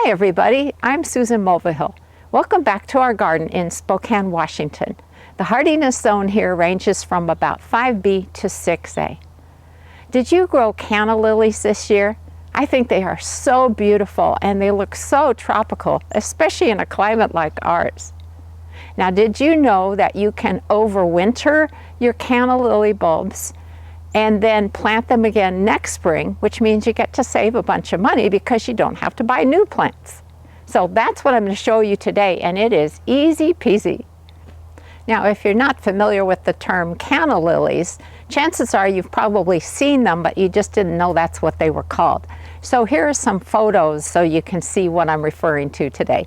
Hi everybody, I'm Susan Mulvihill. Welcome back to our garden in Spokane, Washington. The hardiness zone here ranges from about 5B to 6A. Did you grow canna lilies this year? I think they are so beautiful and they look so tropical, especially in a climate like ours. Now, did you know that you can overwinter your canna lily bulbs and then plant them again next spring, which means you get to save a bunch of money because you don't have to buy new plants. So that's what I'm going to show you today, and it is easy peasy. Now, if you're not familiar with the term canna lilies, chances are you've probably seen them, but you just didn't know that's what they were called. So here are some photos so you can see what I'm referring to today.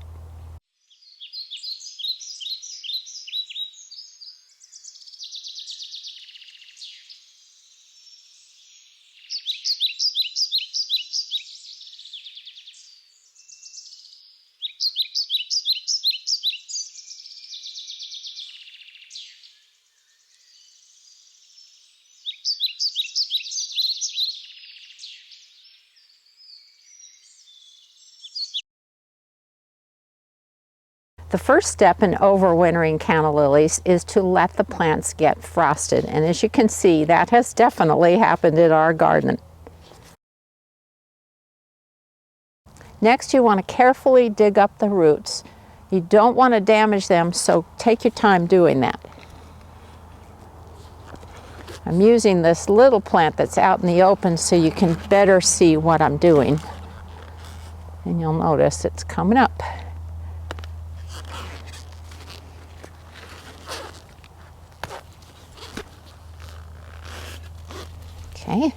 The first step in overwintering canna lilies is to let the plants get frosted. And as you can see, that has definitely happened in our garden. Next, you want to carefully dig up the roots. You don't want to damage them, so take your time doing that. I'm using this little plant that's out in the open so you can better see what I'm doing. And you'll notice it's coming up. Okay.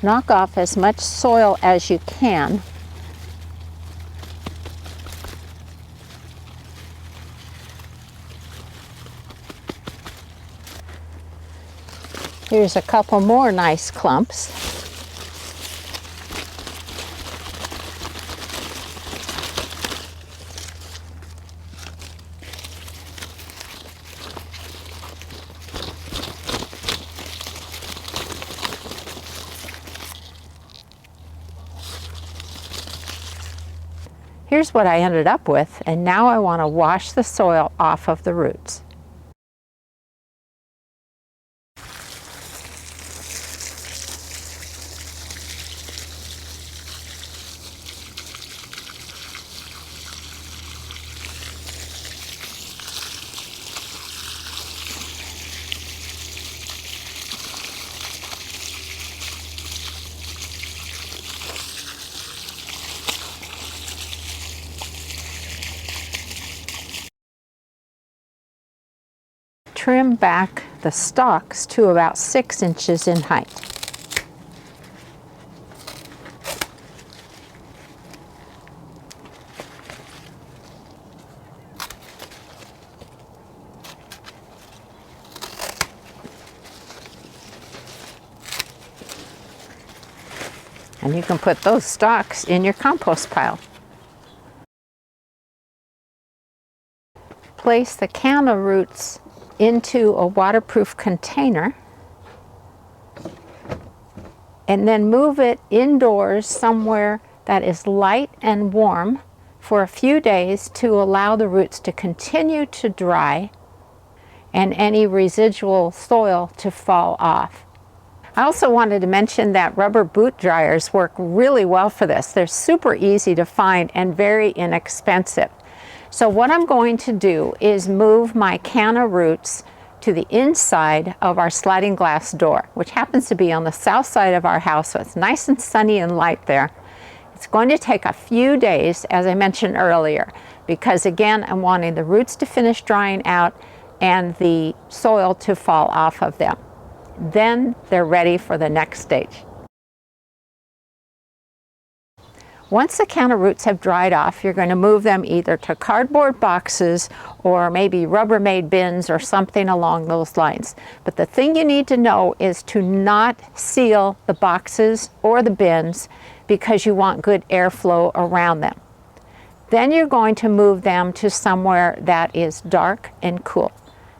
Knock off as much soil as you can. Here's a couple more nice clumps. Here's what I ended up with, and now I want to wash the soil off of the roots. Trim back the stalks to about 6 inches in height. And you can put those stalks in your compost pile. Place the canna roots into a waterproof container and then move it indoors somewhere that is light and warm for a few days to allow the roots to continue to dry and any residual soil to fall off. I also wanted to mention that rubber boot dryers work really well for this. They're super easy to find and very inexpensive. So what I'm going to do is move my canna roots to the inside of our sliding glass door, which happens to be on the south side of our house, so it's nice and sunny and light there. It's going to take a few days, as I mentioned earlier, because again, I'm wanting the roots to finish drying out and the soil to fall off of them. Then they're ready for the next stage. Once the canna roots have dried off, you're going to move them either to cardboard boxes or maybe Rubbermaid bins or something along those lines. But the thing you need to know is to not seal the boxes or the bins because you want good airflow around them. Then you're going to move them to somewhere that is dark and cool.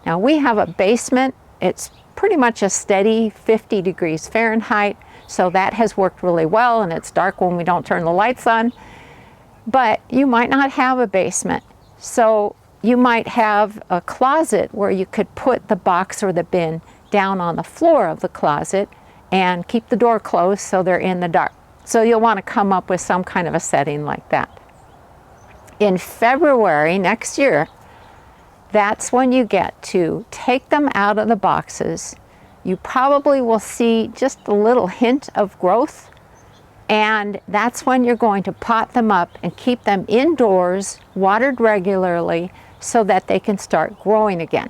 Now we have a basement. It's pretty much a steady 50 degrees Fahrenheit, so that has worked really well, and it's dark when we don't turn the lights on. But you might not have a basement, so you might have a closet where you could put the box or the bin down on the floor of the closet and keep the door closed so they're in the dark. So you'll want to come up with some kind of a setting like that. In February next year, that's when you get to take them out of the boxes. You probably will see just a little hint of growth, and that's when you're going to pot them up and keep them indoors, watered regularly, so that they can start growing again.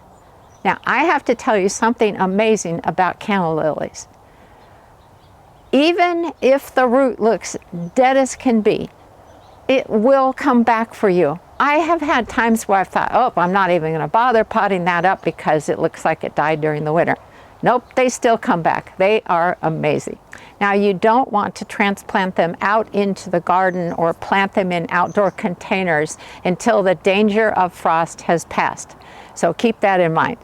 Now, I have to tell you something amazing about canna lilies. Even if the root looks dead as can be, it will come back for you. I have had times where I've thought, oh, I'm not even going to bother potting that up because it looks like it died during the winter. Nope, they still come back. They are amazing. Now, you don't want to transplant them out into the garden or plant them in outdoor containers until the danger of frost has passed. So keep that in mind.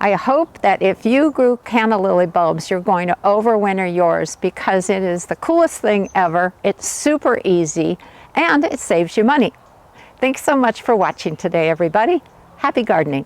I hope that if you grew canna lily bulbs, you're going to overwinter yours, because it is the coolest thing ever. It's super easy and it saves you money. Thanks so much for watching today, everybody. Happy gardening.